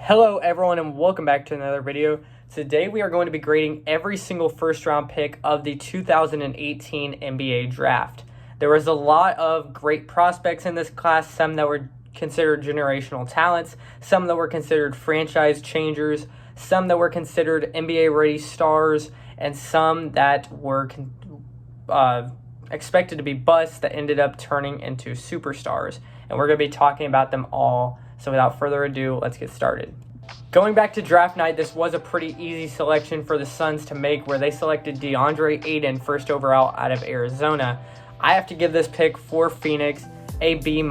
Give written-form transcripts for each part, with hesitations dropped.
Hello everyone and welcome back to another video. Today we are going to be grading every single first round pick of the 2018 NBA draft. There was a lot of great prospects in this class, some that were considered generational talents, some that were considered franchise changers, some that were considered NBA ready stars, and some that were expected to be busts that ended up turning into superstars. And we're going to be talking about them all. So without further ado, let's get started. Going back to draft night, this was a pretty easy selection for the Suns to make, where they selected DeAndre Ayton first overall out of Arizona. I have to give this pick for Phoenix a B-.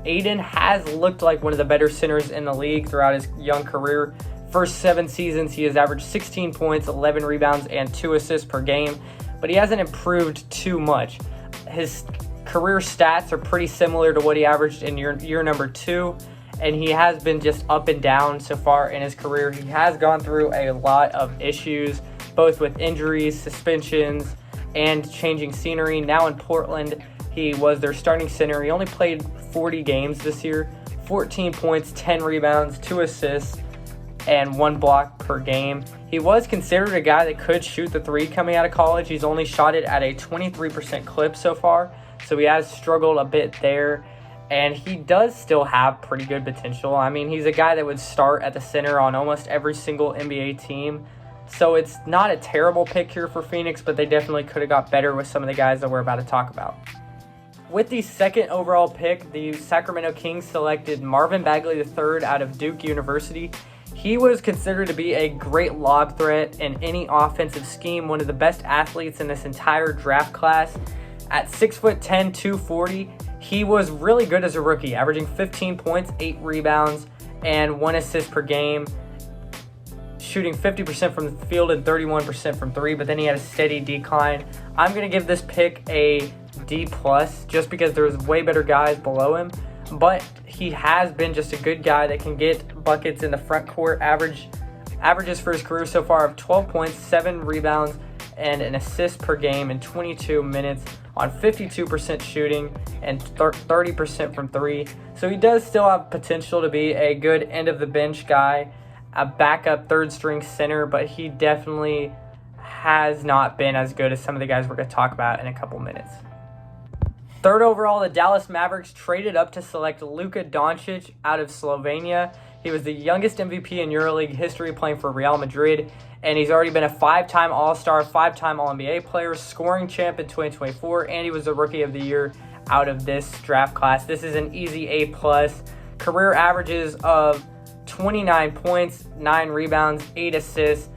Ayton has looked like one of the better centers in the league throughout his young career. First 7 seasons, he has averaged 16 points, 11 rebounds, and 2 assists per game, but he hasn't improved too much. His career stats are pretty similar to what he averaged in year number 2. And he has been just up and down so far in his career. He has gone through a lot of issues, both with injuries, suspensions, and changing scenery. Now in Portland, he was their starting center. He only played 40 games this year, 14 points, 10 rebounds, 2 assists, and 1 block per game. He was considered a guy that could shoot the 3 coming out of college. He's only shot it at a 23% clip so far, so he has struggled a bit there. And he does still have pretty good potential. I mean, he's a guy that would start at the center on almost every single NBA team. So it's not a terrible pick here for Phoenix, but they definitely could have got better with some of the guys that we're about to talk about. With the second overall pick, the Sacramento Kings selected Marvin Bagley III out of Duke University. He was considered to be a great lob threat in any offensive scheme, one of the best athletes in this entire draft class. At 6'10", 240, he was really good as a rookie, averaging 15 points, 8 rebounds, and 1 assist per game, shooting 50% from the field and 31% from 3, but then he had a steady decline. I'm going to give this pick a D+, just because there's way better guys below him, but he has been just a good guy that can get buckets in the front court. Averages for his career so far of 12 points, 7 rebounds, and an assist per game in 22 minutes on 52% shooting and 30% from 3. So he does still have potential to be a good end-of-the-bench guy, a backup third-string center, but he definitely has not been as good as some of the guys we're going to talk about in a couple minutes. Third overall, the Dallas Mavericks traded up to select Luka Doncic out of Slovenia. He was the youngest MVP in EuroLeague history, playing for Real Madrid, and he's already been a 5-time All-Star, 5-time All-NBA player, scoring champ in 2024, and he was the Rookie of the Year out of this draft class. This is an easy A+. Career averages of 29 points, 9 rebounds, 8 assists,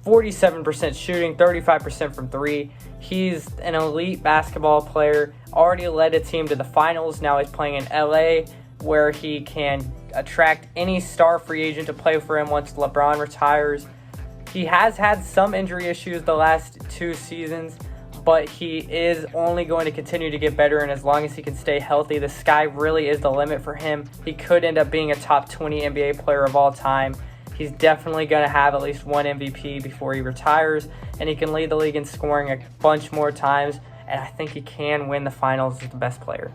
47% shooting, 35% from 3. He's an elite basketball player, already led a team to the finals. Now he's playing in LA, where he can attract any star free agent to play for him once LeBron retires. He has had some injury issues the last 2 seasons, but he is only going to continue to get better, and as long as he can stay healthy, the sky really is the limit for him. He could end up being a top 20 NBA player of all time. He's definitely going to have at least 1 MVP before he retires, and he can lead the league in scoring a bunch more times, and I think he can win the finals as the best player.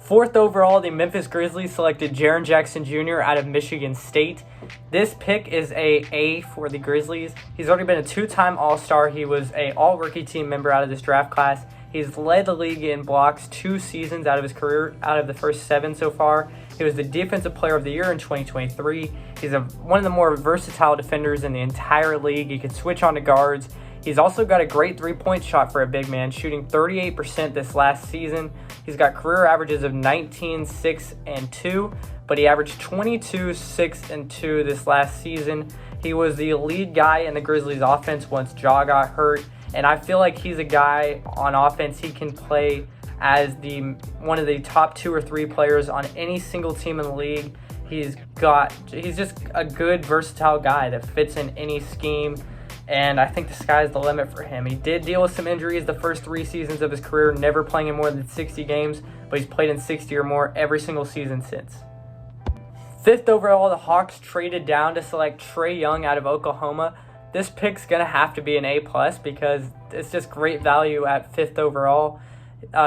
Fourth overall, the Memphis Grizzlies selected Jaren Jackson Jr. out of Michigan State. This pick is A for the Grizzlies. He's already been a 2-time All-Star. He was an All-Rookie team member out of this draft class. He's led the league in blocks 2 seasons out of his career, out of the first 7 so far. He was the Defensive Player of the Year in 2023. He's one of the more versatile defenders in the entire league. He can switch on to guards. He's also got a great 3-point shot for a big man, shooting 38% this last season. He's got career averages of 19, 6, and 2, but he averaged 22, 6, and 2 this last season. He was the lead guy in the Grizzlies offense once Ja got hurt, and I feel like he's a guy on offense. He can play as one of the top 2 or 3 players on any single team in the league. He's just a good, versatile guy that fits in any scheme, and I think the sky's the limit for him. He did deal with some injuries the first 3 seasons of his career, never playing in more than 60 games, but he's played in 60 or more every single season since. Fifth overall, the Hawks traded down to select Trae Young out of Oklahoma. This pick's going to have to be an A+, because it's just great value at 5th overall.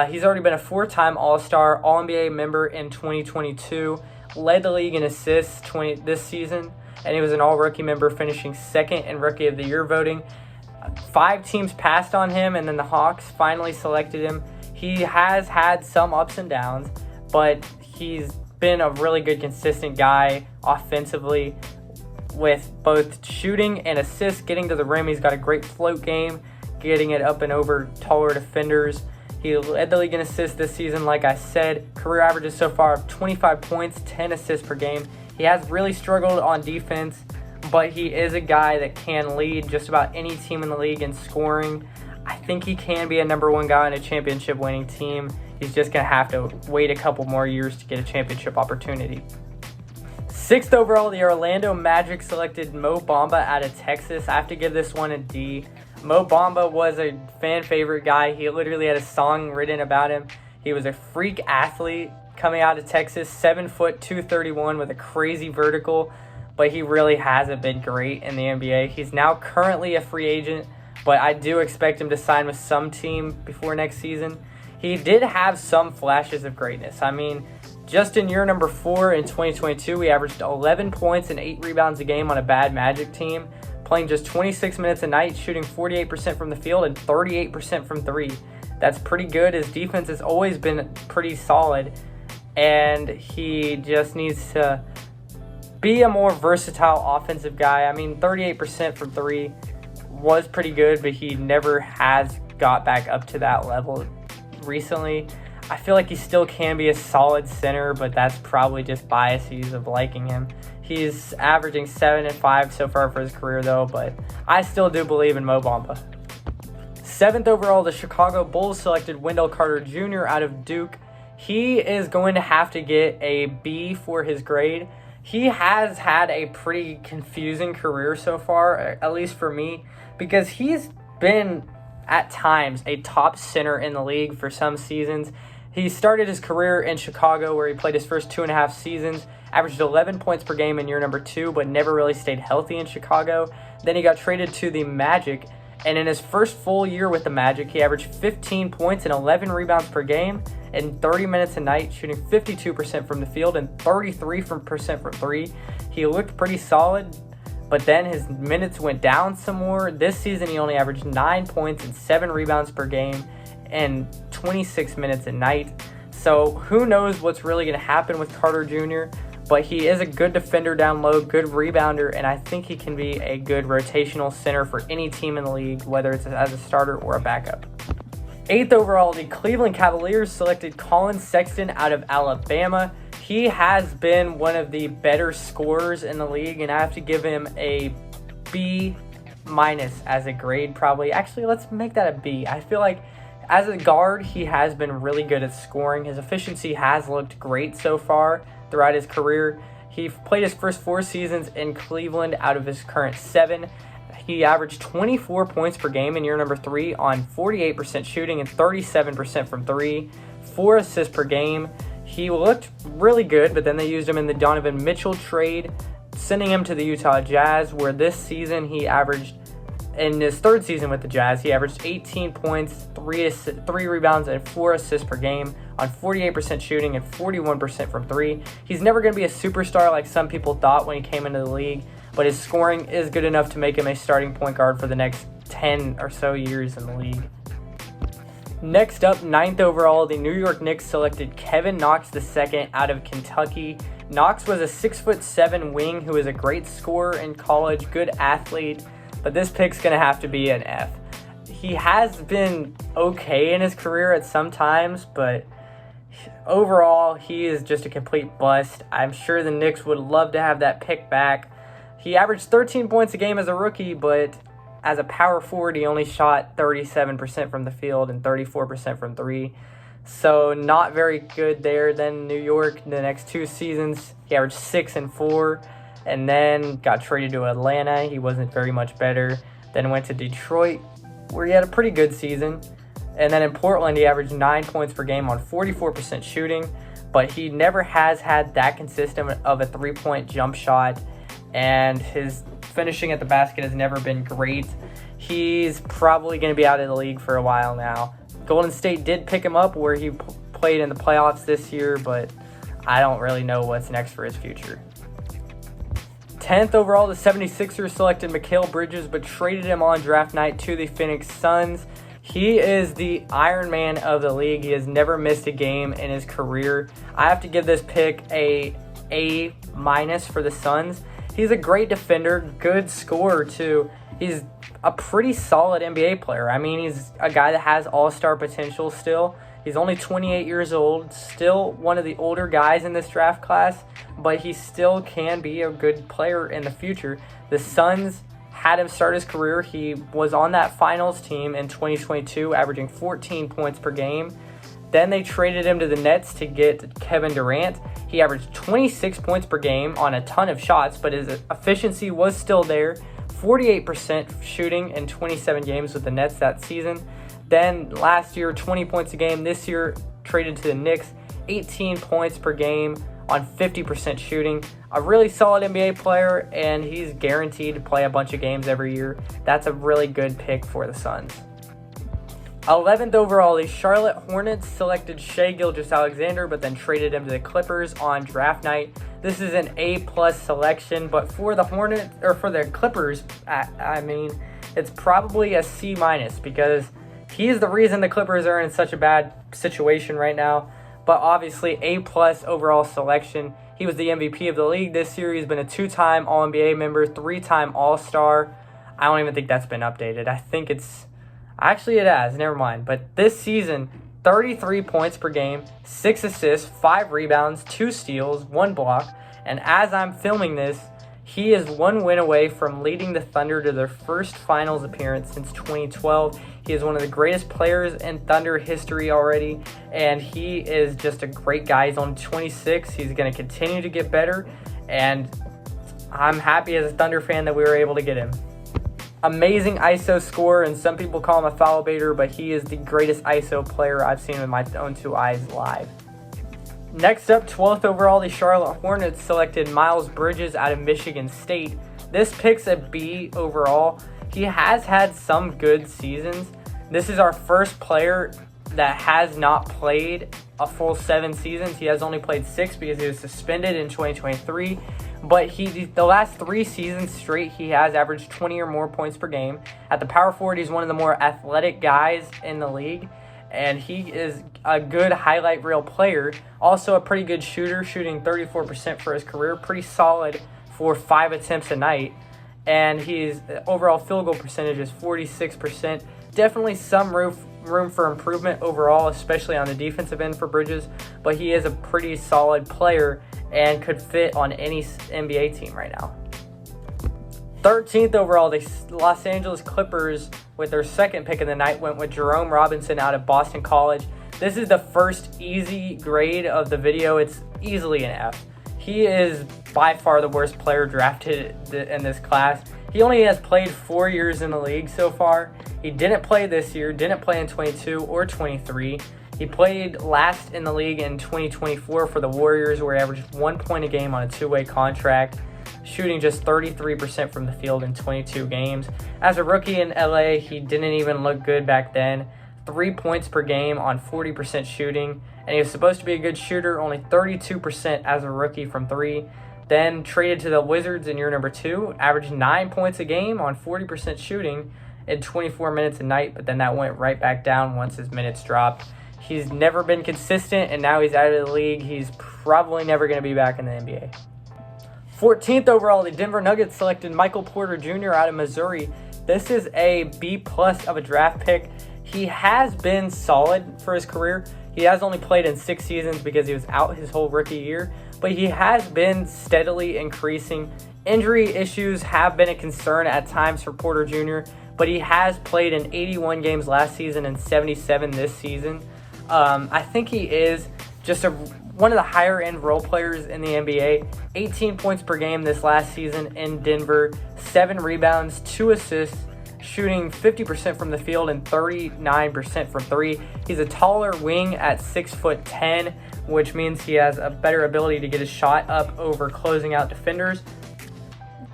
He's already been a 4-time All-Star, All-NBA member in 2022, led the league in assists this season, and he was an all-rookie member, finishing second in Rookie of the Year voting. 5 teams passed on him, and then the Hawks finally selected him. He has had some ups and downs, but he's been a really good, consistent guy offensively with both shooting and assists, getting to the rim. He's got a great float game, getting it up and over taller defenders. He led the league in assists this season, like I said. Career averages so far of 25 points, 10 assists per game. He has really struggled on defense, but he is a guy that can lead just about any team in the league in scoring. I think he can be a number 1 guy on a championship winning team. He's just going to have to wait a couple more years to get a championship opportunity. 6th overall, the Orlando Magic selected Mo Bamba out of Texas. I have to give this one a D. Mo Bamba was a fan favorite guy. He literally had a song written about him. He was a freak athlete coming out of Texas, 7 foot 231 with a crazy vertical, but he really hasn't been great in the NBA. He's now currently a free agent, but I do expect him to sign with some team before next season. He did have some flashes of greatness. I mean, just in year number 4 in 2022, he averaged 11 points and 8 rebounds a game on a bad Magic team, playing just 26 minutes a night, shooting 48% from the field and 38% from 3. That's pretty good. His defense has always been pretty solid, and he just needs to be a more versatile offensive guy. I mean, 38% from 3 was pretty good, but he never has got back up to that level recently. I feel like he still can be a solid center, but that's probably just biases of liking him. He's averaging 7 and 5 so far for his career, though, but I still do believe in Mo Bamba. 7th overall, the Chicago Bulls selected Wendell Carter Jr. out of Duke. He is going to have to get a B for his grade. He has had a pretty confusing career so far, at least for me, because he's been, at times, a top center in the league for some seasons. He started his career in Chicago, where he played his first 2.5 seasons, averaged 11 points per game in year number 2, but never really stayed healthy in Chicago. Then he got traded to the Magic, and in his first full year with the Magic, he averaged 15 points and 11 rebounds per game in 30 minutes a night, shooting 52% from the field and 33% from 3. He looked pretty solid, but then his minutes went down some more. This season, he only averaged 9 points and 7 rebounds per game and 26 minutes a night. So who knows what's really going to happen with Carter Jr., but he is a good defender down low, good rebounder, and I think he can be a good rotational center for any team in the league, whether it's as a starter or a backup. 8th overall, the Cleveland Cavaliers selected Colin Sexton out of Alabama. He has been one of the better scorers in the league, and I have to give him a B- as a grade probably. Actually, let's make that a B. I feel like as a guard, he has been really good at scoring. His efficiency has looked great so far throughout his career. He played his first 4 seasons in Cleveland out of his current 7. He averaged 24 points per game in year number 3 on 48% shooting and 37% from 3, 4 assists per game. He looked really good, but then they used him in the Donovan Mitchell trade, sending him to the Utah Jazz, where this season he averaged, in his 3rd season with the Jazz, he averaged 18 points, 3 rebounds, and 4 assists per game on 48% shooting and 41% from 3. He's never going to be a superstar like some people thought when he came into the league, but his scoring is good enough to make him a starting point guard for the next 10 or so years in the league. Next up, 9th overall, the New York Knicks selected Kevin Knox II out of Kentucky. Knox was a 6'7" wing who was a great scorer in college, good athlete, but this pick's going to have to be an F. He has been okay in his career at some times, but overall, he is just a complete bust. I'm sure the Knicks would love to have that pick back. He averaged 13 points a game as a rookie, but as a power forward, he only shot 37% from the field and 34% from 3. So not very good there. Then New York, the next 2 seasons, he averaged 6 and 4, and then got traded to Atlanta. He wasn't very much better. Then went to Detroit, where he had a pretty good season. And then in Portland, he averaged 9 points per game on 44% shooting, but he never has had that consistent of a 3-point jump shot, and his finishing at the basket has never been great. He's probably going to be out of the league for a while now. Golden State did pick him up, where he played in the playoffs this year, but I don't really know what's next for his future. 10th overall, the 76ers selected Mikal Bridges, but traded him on draft night to the Phoenix Suns. He is the Iron Man of the league. He has never missed a game in his career. I have to give this pick a A- for the Suns. He's a great defender, good scorer too. He's a pretty solid NBA player. I mean, he's a guy that has all-star potential still. He's only 28 years old, still one of the older guys in this draft class, but he still can be a good player in the future. The Suns had him start his career. He was on that finals team in 2022, averaging 14 points per game. Then they traded him to the Nets to get Kevin Durant. He averaged 26 points per game on a ton of shots, but his efficiency was still there. 48% shooting in 27 games with the Nets that season. Then last year, 20 points a game. This year, traded to the Knicks, 18 points per game on 50% shooting. A really solid NBA player, and he's guaranteed to play a bunch of games every year. That's a really good pick for the Suns. 11th overall, the Charlotte Hornets selected Shai Gilgeous-Alexander, but then traded him to the Clippers on draft night. This is an A+ selection, but for the Clippers, it's probably a C- because he is the reason the Clippers are in such a bad situation right now. But obviously, A+ overall selection. He was the MVP of the league this year. He's been a 2-time All-NBA member, 3-time All-Star. I don't even think that's been updated. I think it's... Actually, it has. Never mind. But this season, 33 points per game, 6 assists, 5 rebounds, 2 steals, 1 block. And as I'm filming this, he is 1 win away from leading the Thunder to their first finals appearance since 2012. He is one of the greatest players in Thunder history already, and he is just a great guy. He's only 26. He's going to continue to get better, and I'm happy as a Thunder fan that we were able to get him. Amazing ISO scorer, and some people call him a foul baiter, but he is the greatest ISO player I've seen with my own 2 eyes live. Next up, 12th overall, the Charlotte Hornets selected Miles Bridges out of Michigan State. This pick's a B overall. He has had some good seasons. This is our first player that has not played a full 7 seasons. He has only played 6 because he was suspended in 2023. But the last 3 seasons straight, he has averaged 20 or more points per game. At the power forward, he's one of the more athletic guys in the league. And he is a good highlight reel player. Also a pretty good shooter, shooting 34% for his career. Pretty solid for 5 attempts a night. And his overall field goal percentage is 46%. Definitely some room for improvement overall, especially on the defensive end for Bridges. But he is a pretty solid player and could fit on any NBA team right now. 13th overall, the Los Angeles Clippers, with their second pick of the night, went with Jerome Robinson out of Boston College. This is the first easy grade of the video. It's easily an F. He is by far the worst player drafted in this class. He only has played 4 years in the league so far. He didn't play this year, didn't play in 22 or 23. He played last in the league in 2024 for the Warriors, where he averaged 1 point a game on a 2-way contract, shooting just 33% from the field in 22 games. As a rookie in LA, he didn't even look good back then. 3 points per game on 40% shooting, and he was supposed to be a good shooter, only 32% as a rookie from 3. Then traded to the Wizards in year number 2, averaged 9 points a game on 40% shooting in 24 minutes a night, but then that went right back down once his minutes dropped. He's never been consistent, and now he's out of the league. He's probably never going to be back in the NBA. 14th overall, the Denver Nuggets selected Michael Porter Jr. out of Missouri. This is a B+ of a draft pick. He has been solid for his career. He has only played in 6 seasons because he was out his whole rookie year, but he has been steadily increasing. Injury issues have been a concern at times for Porter Jr., but he has played in 81 games last season and 77 this season. I think he is just one of the higher end role players in the NBA. 18 points per game this last season in Denver, 7 rebounds, 2 assists, shooting 50% from the field and 39% from 3. He's a taller wing at 6'10", which means he has a better ability to get his shot up over closing out defenders.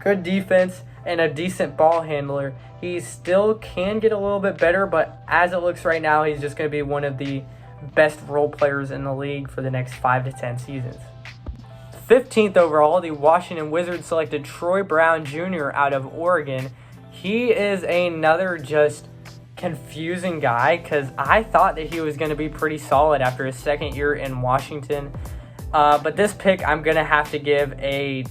Good defense and a decent ball handler. He still can get a little bit better, but as it looks right now, he's just going to be one of the best role players in the league for the next 5 to 10 seasons. 15th overall, the Washington Wizards selected Troy Brown Jr. out of Oregon. He is another just confusing guy because I thought that he was going to be pretty solid after his second year in Washington. But this pick, I'm going to have to give a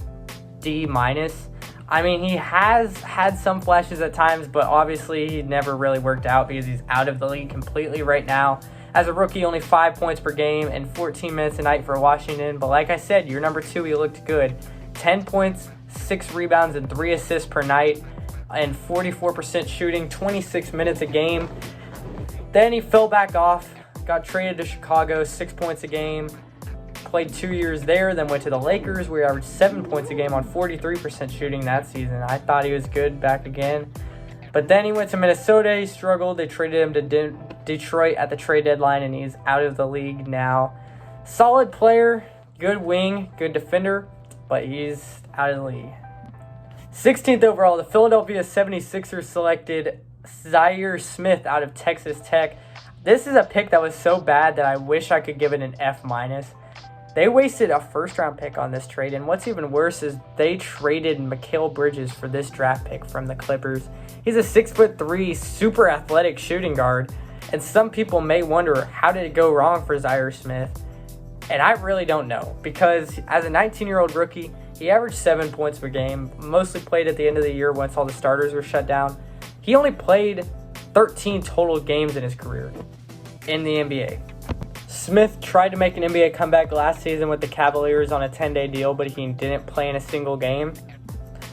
D-. I mean, he has had some flashes at times, but obviously he never really worked out because he's out of the league completely right now. As a rookie, only 5 points per game and 14 minutes a night for Washington. But like I said, year number 2, he looked good. 10 points, 6 rebounds, and 3 assists per night, and 44% shooting, 26 minutes a game. Then he fell back off, got traded to Chicago, 6 points a game. Played 2 years there, then went to the Lakers, where he averaged 7 points a game on 43% shooting that season. I thought he was good back again. But then he went to Minnesota. He struggled. They traded him to Detroit at the trade deadline, and he's out of the league now. Solid player, good wing, good defender, but he's out of the league. 16th overall, the Philadelphia 76ers selected Zaire Smith out of Texas Tech. This is a pick that was so bad that I wish I could give it an F-. They wasted a first-round pick on this trade, and what's even worse is they traded Mikal Bridges for this draft pick from the Clippers. He's a 6'3", super athletic shooting guard, and some people may wonder, how did it go wrong for Zaire Smith? And I really don't know, because as a 19-year-old rookie, he averaged 7 points per game, mostly played at the end of the year once all the starters were shut down. He only played 13 total games in his career in the NBA. Smith tried to make an NBA comeback last season with the Cavaliers on a 10-day deal, but he didn't play in a single game.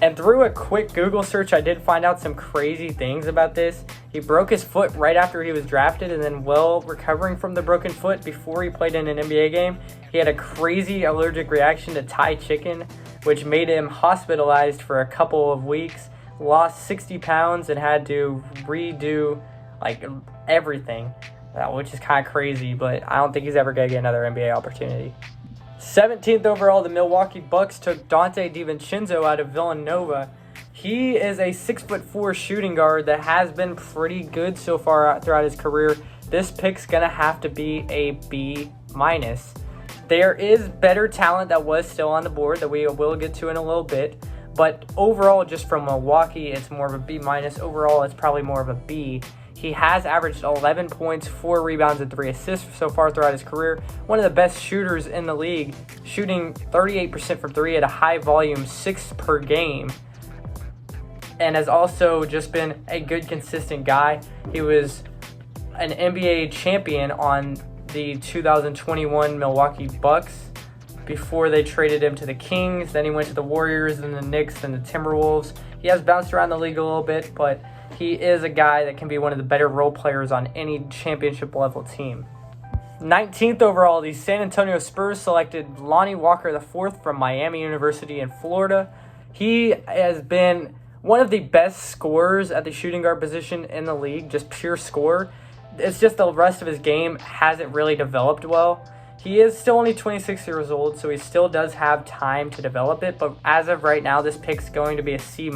And through a quick Google search, I did find out some crazy things about this. He broke his foot right after he was drafted, and then while recovering from the broken foot before he played in an NBA game, he had a crazy allergic reaction to Thai chicken, which made him hospitalized for a couple of weeks, lost 60 pounds, and had to redo everything. Which is kind of crazy, but I don't think he's ever going to get another NBA opportunity. 17th overall, the Milwaukee Bucks took Dante DiVincenzo out of Villanova. He is a 6'4" shooting guard that has been pretty good so far throughout his career. This pick's going to have to be a B-. There is better talent that was still on the board that we will get to in a little bit, but overall, just from Milwaukee, it's more of a B-. Overall, it's probably more of a B. He has averaged 11 points, 4 rebounds, and 3 assists so far throughout his career. One of the best shooters in the league, shooting 38% from 3 at a high volume, 6 per game. And has also just been a good, consistent guy. He was an NBA champion on the 2021 Milwaukee Bucks before they traded him to the Kings. Then he went to the Warriors and the Knicks and the Timberwolves. He has bounced around the league a little bit, but he is a guy that can be one of the better role players on any championship level team. 19th overall, the San Antonio Spurs selected Lonnie Walker IV from Miami University in Florida. He has been one of the best scorers at the shooting guard position in the league, just pure scorer. It's just the rest of his game hasn't really developed well. He is still only 26 years old, so he still does have time to develop it, but as of right now, this pick's going to be a C-.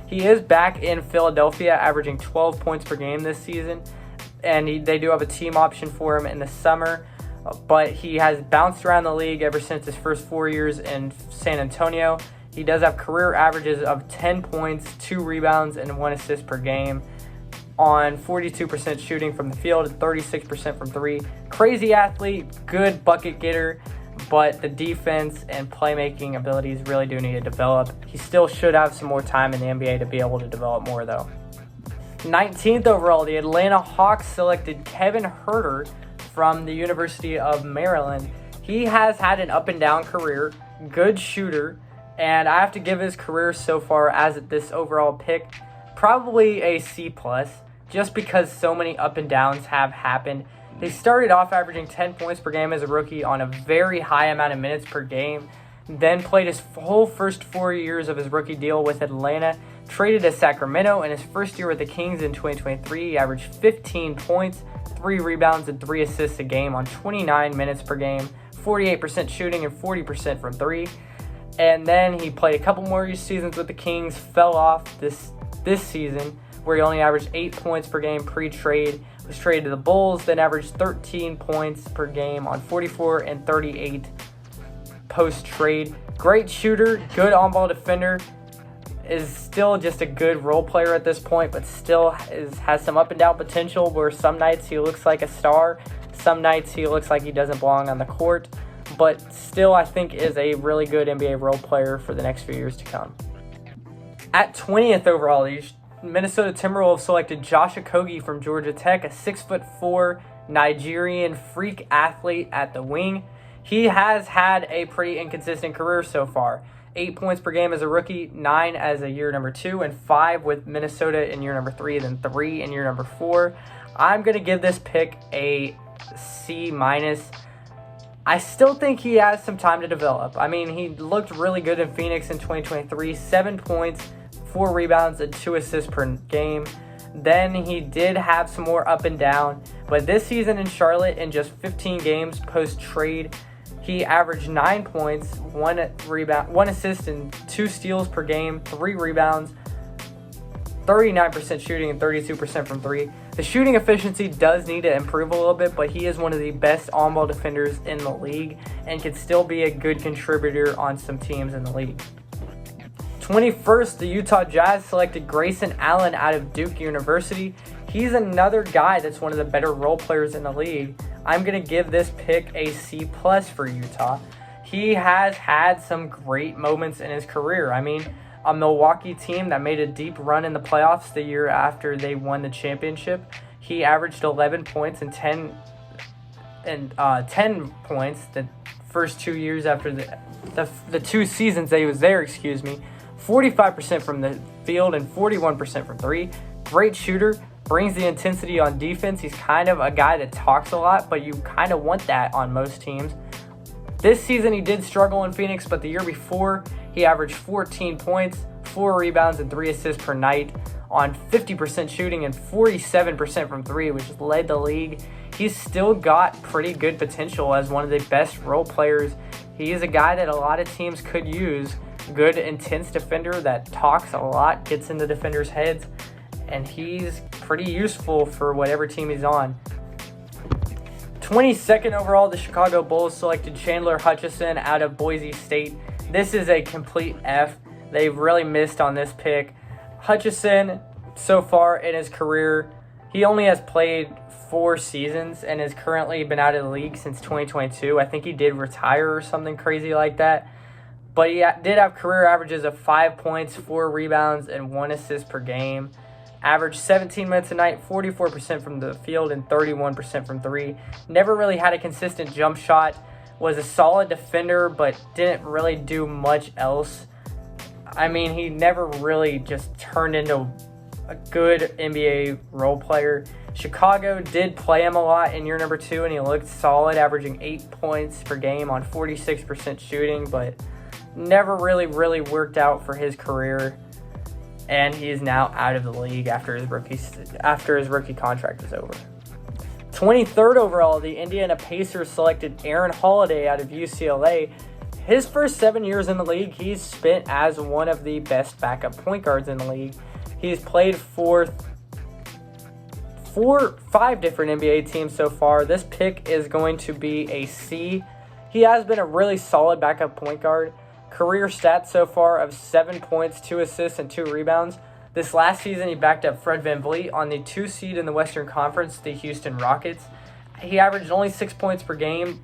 He is back in Philadelphia, averaging 12 points per game this season, and they do have a team option for him in the summer, but he has bounced around the league ever since his first 4 years in San Antonio. He does have career averages of 10 points, 2 rebounds, and 1 assist per game on 42% shooting from the field and 36% from 3. Crazy athlete, good bucket getter, but the defense and playmaking abilities really do need to develop. He still should have some more time in the NBA to be able to develop more, though. 19th overall, the Atlanta Hawks selected Kevin Huerter from the University of Maryland. He has had an up-and-down career, good shooter, and I have to give his career so far as this overall pick probably a C+, just because so many up and downs have happened. He started off averaging 10 points per game as a rookie on a very high amount of minutes per game, then played his whole first 4 years of his rookie deal with Atlanta, traded to Sacramento. In his first year with the Kings in 2023, he averaged 15 points, 3 rebounds, and 3 assists a game on 29 minutes per game, 48% shooting and 40% from 3. And then he played a couple more seasons with the Kings, fell off this season, where he only averaged 8 points per game pre-trade, was traded to the Bulls, then averaged 13 points per game on 44 and 38% post-trade. Great shooter, good on-ball defender, is still just a good role player at this point, but still has some up and down potential where some nights he looks like a star, some nights he looks like he doesn't belong on the court, but still I think is a really good NBA role player for the next few years to come. At 20th overall, the Minnesota Timberwolves selected Josh Okogie from Georgia Tech, a 6'4" Nigerian freak athlete at the wing. He has had a pretty inconsistent career so far. 8 points per game as a rookie, 9 as a year number 2, and 5 with Minnesota in year number 3, then 3 in year number 4. I'm going to give this pick a C-. I still think he has some time to develop. I mean, he looked really good in Phoenix in 2023, 7 points, 4 rebounds, and 2 assists per game. Then he did have some more up and down, but this season in Charlotte, in just 15 games post-trade, he averaged 9 points, 1 rebound, 1 assist, and 2 steals per game, 3 rebounds, 39% shooting, and 32% from 3. The shooting efficiency does need to improve a little bit, but he is one of the best on-ball defenders in the league and can still be a good contributor on some teams in the league. 21st, the Utah Jazz selected Grayson Allen out of Duke University. He's another guy that's one of the better role players in the league. I'm going to give this pick a C+ for Utah. He has had some great moments in his career. I mean, a Milwaukee team that made a deep run in the playoffs the year after they won the championship, he averaged 11 points and 10 points the first 2 years after the 2 seasons that he was there, 45% from the field and 41% from 3. Great shooter, brings the intensity on defense. He's kind of a guy that talks a lot, but you kind of want that on most teams. This season he did struggle in Phoenix, but the year before he averaged 14 points, 4 rebounds, and 3 assists per night on 50% shooting and 47% from 3, which led the league. He's still got pretty good potential as one of the best role players. He is a guy that a lot of teams could use. Good, intense defender that talks a lot, gets into defenders' heads, and he's pretty useful for whatever team he's on. 22nd overall, the Chicago Bulls selected Chandler Hutchison out of Boise State. This is a complete F. They've really missed on this pick. Hutchison, so far in his career, he only has played 4 seasons and has currently been out of the league since 2022. I think he did retire or something crazy like that. But he did have career averages of 5 points, 4 rebounds, and 1 assist per game. Averaged 17 minutes a night, 44% from the field, and 31% from 3. Never really had a consistent jump shot. Was a solid defender, but didn't really do much else. I mean, he never really just turned into a good NBA role player. Chicago did play him a lot in year number 2, and he looked solid, averaging 8 points per game on 46% shooting, but never really worked out for his career, and he is now out of the league after his rookie contract is over. 23rd overall, the Indiana Pacers selected Aaron Holiday out of UCLA. His first 7 years in the league, he's spent as one of the best backup point guards in the league. He's played for 5 different NBA teams so far. This pick is going to be a C. He has been a really solid backup point guard. Career stats so far of 7 points, 2 assists, and 2 rebounds. This last season, he backed up Fred VanVleet on the 2 seed in the Western Conference, the Houston Rockets. He averaged only 6 points per game,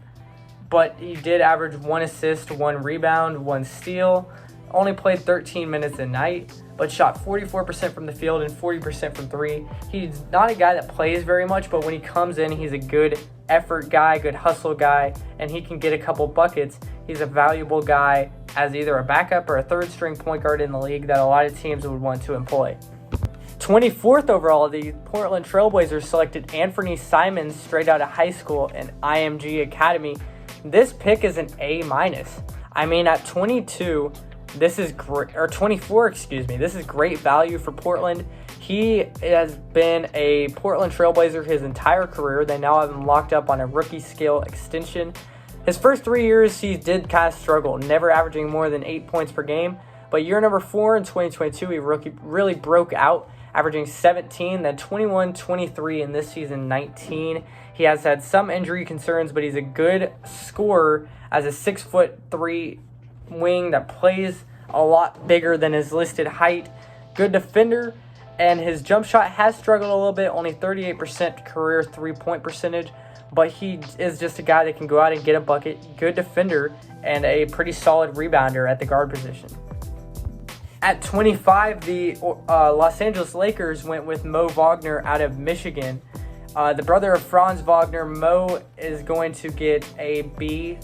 but he did average 1 assist, 1 rebound, 1 steal. Only played 13 minutes a night, but shot 44% from the field and 40% from 3. He's not a guy that plays very much, but when he comes in, he's a good effort guy, good hustle guy, and he can get a couple buckets. He's a valuable guy as either a backup or a third-string point guard in the league that a lot of teams would want to employ. 24th overall, the Portland Trailblazers selected Anthony Simons straight out of high school in IMG Academy. This pick is an A-. I mean, at 22, this is great, or 24, this is great value for Portland. He has been a Portland Trailblazer his entire career. They now have him locked up on a rookie scale extension. His first 3 years, he did kind of struggle, never averaging more than 8 points per game. But year number 4 in 2022, he really broke out, averaging 17, then 21, 23, and this season 19. He has had some injury concerns, but he's a good scorer as a 6'3" wing that plays a lot bigger than his listed height. Good defender, and his jump shot has struggled a little bit, only 38% career three-point percentage, but he is just a guy that can go out and get a bucket, good defender, and a pretty solid rebounder at the guard position. At 25, the Los Angeles Lakers went with Mo Wagner out of Michigan. The brother of Franz Wagner, Mo, is going to get a B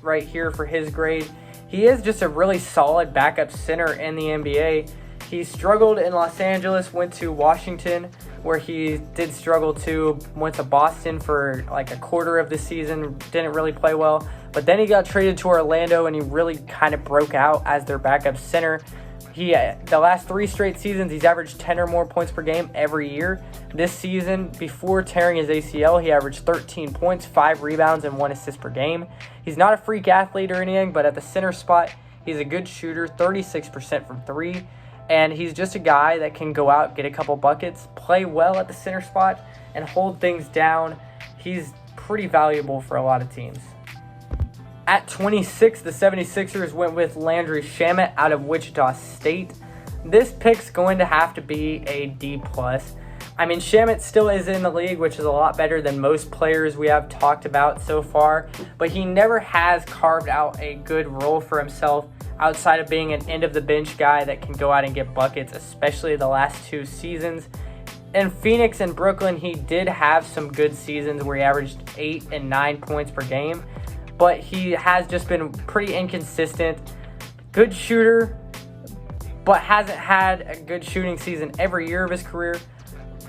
right here for his grade. He is just a really solid backup center in the NBA. He struggled in Los Angeles, went to Washington, where he did struggle too, went to Boston for like a quarter of the season, didn't really play well. But then he got traded to Orlando, and he really kind of broke out as their backup center. The last 3 straight seasons, he's averaged 10 or more points per game every year. This season, before tearing his ACL, he averaged 13 points, 5 rebounds, and 1 assist per game. He's not a freak athlete or anything, but at the center spot, he's a good shooter, 36% from 3. And he's just a guy that can go out, get a couple buckets, play well at the center spot, and hold things down. He's pretty valuable for a lot of teams. At 26, the 76ers went with Landry Shamet out of Wichita State. This pick's going to have to be a D+. I mean, Shamet still is in the league, which is a lot better than most players we have talked about so far, but he never has carved out a good role for himself outside of being an end-of-the-bench guy that can go out and get buckets, especially the last 2 seasons. In Phoenix and Brooklyn, he did have some good seasons where he averaged 8 and 9 points per game, but he has just been pretty inconsistent. Good shooter, but hasn't had a good shooting season every year of his career.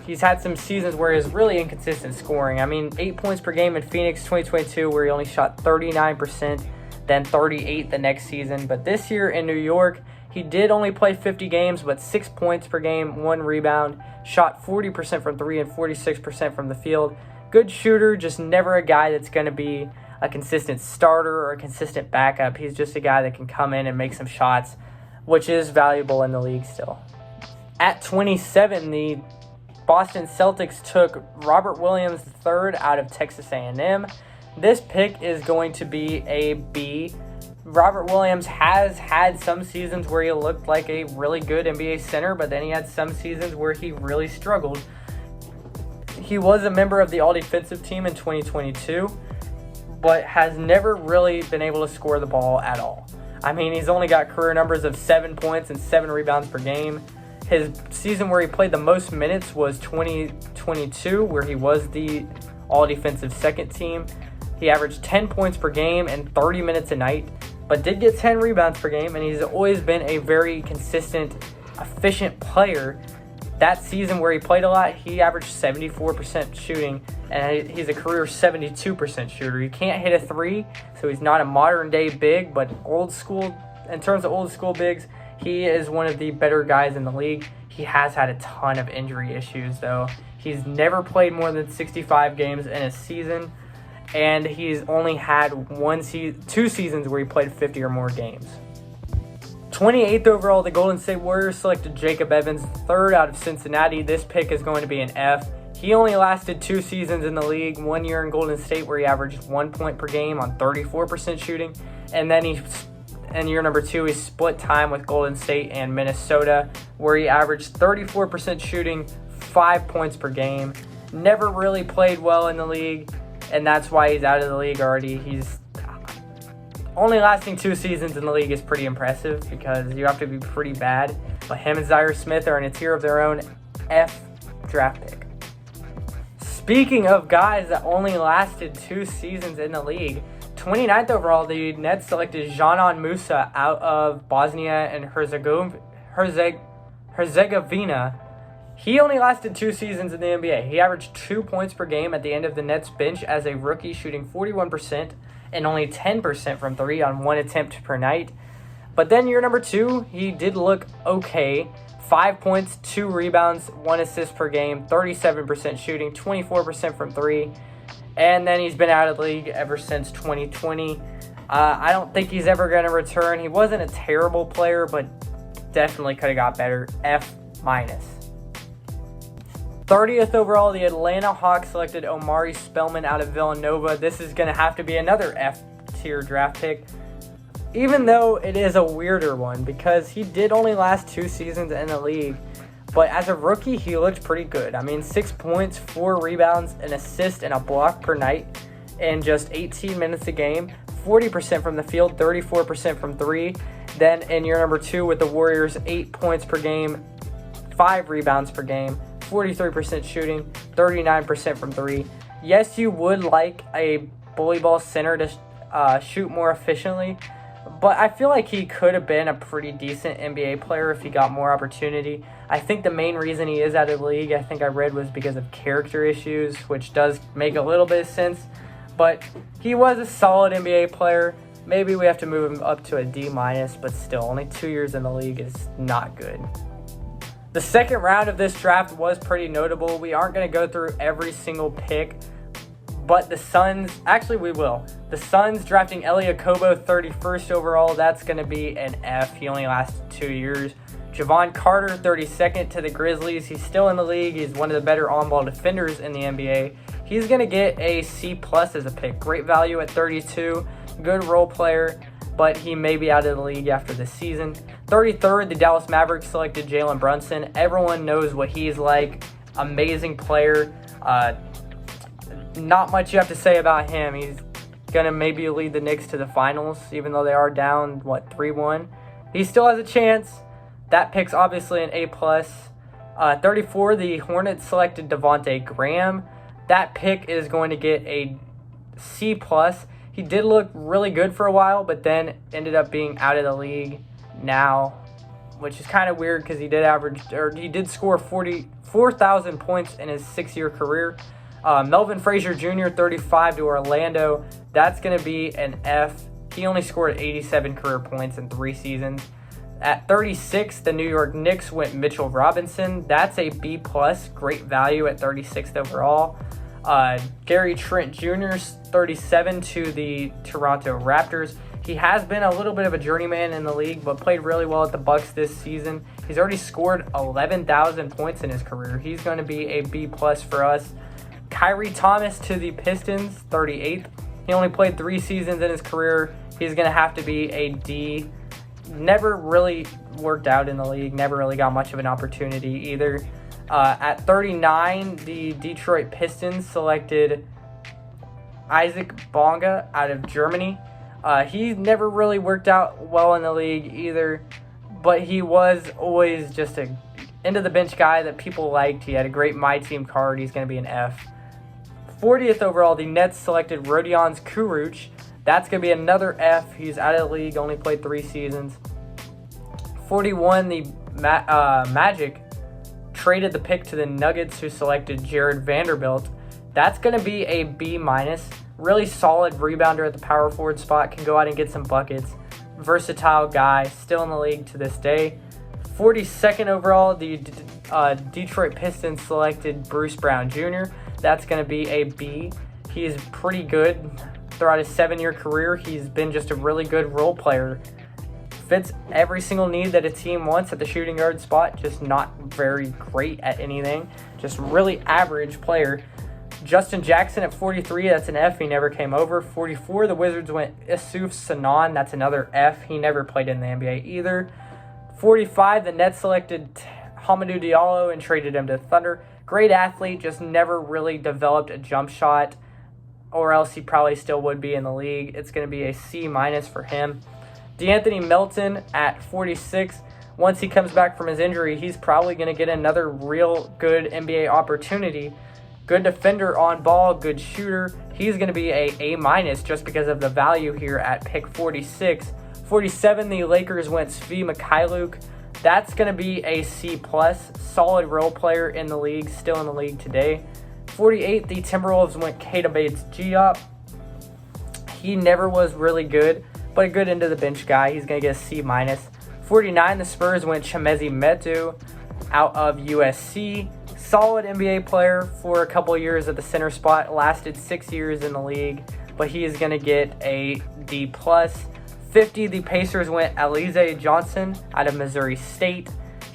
He's had some seasons where he's really inconsistent scoring. I mean, 8 points per game in Phoenix 2022, where he only shot 39%, then 38 the next season. But this year in New York, he did only play 50 games, but 6 points per game, 1 rebound, shot 40% from 3 and 46% from the field. Good shooter, just never a guy that's going to be a consistent starter or a consistent backup. He's just a guy that can come in and make some shots, which is valuable in the league still. At 27, the Boston Celtics took Robert Williams III out of Texas A&M. This pick is going to be a B. Robert Williams has had some seasons where he looked like a really good NBA center, but then he had some seasons where he really struggled. He was a member of the all-defensive team in 2022, but has never really been able to score the ball at all. I mean, he's only got career numbers of 7 points and 7 rebounds per game. His season where he played the most minutes was 2022, where he was the all-defensive second team. He averaged 10 points per game and 30 minutes a night, but did get 10 rebounds per game, and he's always been a very consistent, efficient player. That season where he played a lot, he averaged 74% shooting, and he's a career 72% shooter. He can't hit a 3, so he's not a modern-day big, but old school, in terms of old school bigs, he is one of the better guys in the league. He has had a ton of injury issues, though. He's never played more than 65 games in a season, and he's only had 2 seasons where he played 50 or more games. 28th overall, the Golden State Warriors selected Jacob Evans III out of Cincinnati. This pick is going to be an F. He only lasted 2 seasons in the league, 1 year in Golden State where he averaged 1 point per game on 34% shooting, and then in year number 2, he split time with Golden State and Minnesota, where he averaged 34% shooting, 5 points per game. Never really played well in the league, and that's why he's out of the league already. He's only lasting 2 seasons in the league is pretty impressive because you have to be pretty bad. But him and Zaire Smith are in a tier of their own. F draft pick. Speaking of guys that only lasted 2 seasons in the league, 29th overall, the Nets selected Janan Musa out of Bosnia and Herzegovina. He only lasted 2 seasons in the NBA. He averaged 2 points per game at the end of the Nets bench as a rookie, shooting 41% and only 10% from 3 on 1 attempt per night. But then year number 2, he did look okay. 5 points, 2 rebounds, 1 assist per game, 37% shooting, 24% from 3. And then he's been out of the league ever since 2020. I don't think he's ever going to return. He wasn't a terrible player, but definitely could have got better. F-. 30th overall, the Atlanta Hawks selected Omari Spellman out of Villanova. This is going to have to be another F-tier draft pick, even though it is a weirder one because he did only last 2 seasons in the league. But as a rookie, he looked pretty good. I mean, 6 points, 4 rebounds, an assist, and a block per night in just 18 minutes a game. 40% from the field, 34% from 3. Then in year number 2 with the Warriors, 8 points per game, 5 rebounds per game, 43% shooting, 39% from 3. Yes, you would like a bully ball center to shoot more efficiently, but I feel like he could have been a pretty decent NBA player if he got more opportunity. I think the main reason he is out of the league, I think I read, was because of character issues, which does make a little bit of sense. But he was a solid NBA player. Maybe we have to move him up to a D-, but still, only 2 years in the league is not good. The second round of this draft was pretty notable. We aren't going to go through every single pick, but the Suns, actually we will. The Suns drafting Elie Okobo 31st overall, that's going to be an F. He only lasted 2 years. Javon Carter 32nd to the Grizzlies. He's still in the league. He's one of the better on-ball defenders in the NBA. He's going to get a C+ as a pick. Great value at 32. Good role player, but he may be out of the league after this season. 33rd, the Dallas Mavericks selected Jalen Brunson. Everyone knows what he's like. Amazing player. Not much you have to say about him. He's going to maybe lead the Knicks to the finals, even though they are down, 3-1. He still has a chance. That pick's obviously an A+. 34, the Hornets selected Devontae Graham. That pick is going to get a C+. He did look really good for a while, but then ended up being out of the league now, which is kind of weird because he did score 4,000 points in his 6-year career. Melvin Frazier Jr., 35 to Orlando. That's going to be an F. He only scored 87 career points in 3 seasons. At 36, the New York Knicks went Mitchell Robinson. That's a B+, great value at 36th overall. Gary Trent Jr., 37 to the Toronto Raptors. He has been a little bit of a journeyman in the league, but played really well at the Bucks this season. He's already scored 11,000 points in his career. He's going to be a B+ for us. Kyrie Thomas to the Pistons, 38th. He only played 3 seasons in his career. He's going to have to be a D. Never really worked out in the league. Never really got much of an opportunity either. At 39, the Detroit Pistons selected Isaac Bonga out of Germany. He never really worked out well in the league either, but he was always just a end-of-the-bench guy that people liked. He had a great My Team card. He's going to be an F. 40th overall, the Nets selected Rodions Kuruc. That's going to be another F. He's out of the league, only played 3 seasons. 41, the Magic traded the pick to the Nuggets, who selected Jared Vanderbilt. That's going to be a B-. Really solid rebounder at the power forward spot. Can go out and get some buckets. Versatile guy, still in the league to this day. 42nd overall, the Detroit Pistons selected Bruce Brown Jr. That's going to be a B. He is pretty good. Throughout his 7-year career, he's been just a really good role player. Fits every single need that a team wants at the shooting guard spot, just not very great at anything. Just really average player. Justin Jackson at 43, that's an F. He never came over. 44, the Wizards went Issouf Sanon. That's another F. He never played in the NBA either. 45, the Nets selected Hamidou Diallo and traded him to Thunder. Great athlete, just never really developed a jump shot, or else he probably still would be in the league. It's going to be a C- for him. DeAnthony Melton at 46. Once he comes back from his injury, he's probably going to get another real good NBA opportunity. Good defender on ball, good shooter. He's going to be a A- just because of the value here at pick 46. 47, the Lakers went Svi Mikhailuk. That's going to be a C+. Solid role player in the league, still in the league today. 48, the Timberwolves went Keita Bates-Diop. He never was really good, but a good end-of-the-bench guy. He's going to get a C-. 49, the Spurs went Chimezie Metu out of USC. Solid NBA player for a couple years at the center spot. Lasted 6 years in the league, but he is going to get a D+. 50, the Pacers went Alize Johnson out of Missouri State.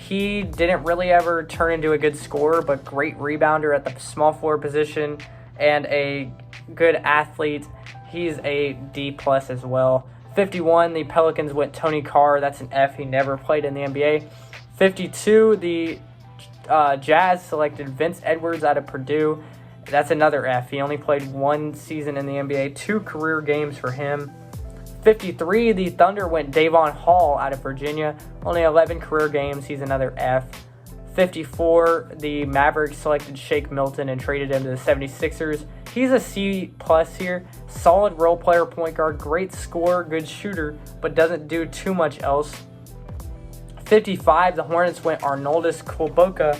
He didn't really ever turn into a good scorer, but great rebounder at the small forward position and a good athlete. He's a D+ as well. 51, the Pelicans went Tony Carr. That's an F. He never played in the NBA. 52, the Jazz selected Vince Edwards out of Purdue. That's another F. He only played 1 season in the NBA, 2 career games for him. 53, the Thunder went Davon Hall out of Virginia. Only 11 career games. He's another F. 54, the Mavericks selected Shake Milton and traded him to the 76ers. He's a C+ here. Solid role player point guard, great scorer, good shooter, but doesn't do too much else. 55, the Hornets went Arnoldus Kulboka.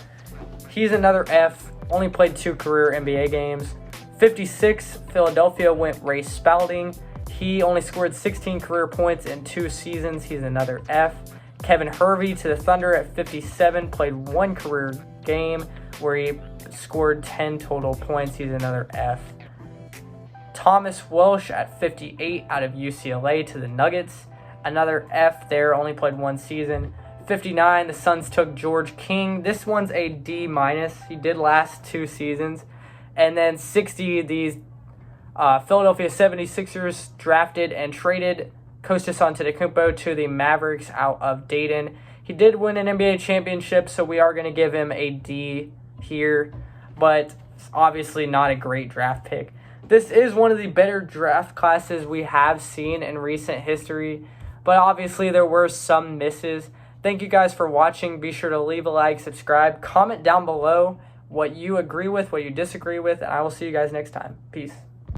He's another F. Only played 2 career NBA games. 56, Philadelphia went Ray Spalding. He only scored 16 career points in 2 seasons. He's another F. Kevin Hervey to the Thunder at 57, played 1 career game where he scored 10 total points. He's another F. Thomas Welsh at 58 out of UCLA to the Nuggets. Another F there, only played 1 season. 59, the Suns took George King. This one's a D-. He did last 2 seasons. And then 60, these Philadelphia 76ers drafted and traded Kostas Antetokounmpo to the Mavericks out of Dayton. He did win an NBA championship, so we are going to give him a D here, but obviously not a great draft pick. This is one of the better draft classes we have seen in recent history, but obviously there were some misses. Thank you guys for watching. Be sure to leave a like, subscribe, comment down below what you agree with, what you disagree with, and I will see you guys next time. Peace.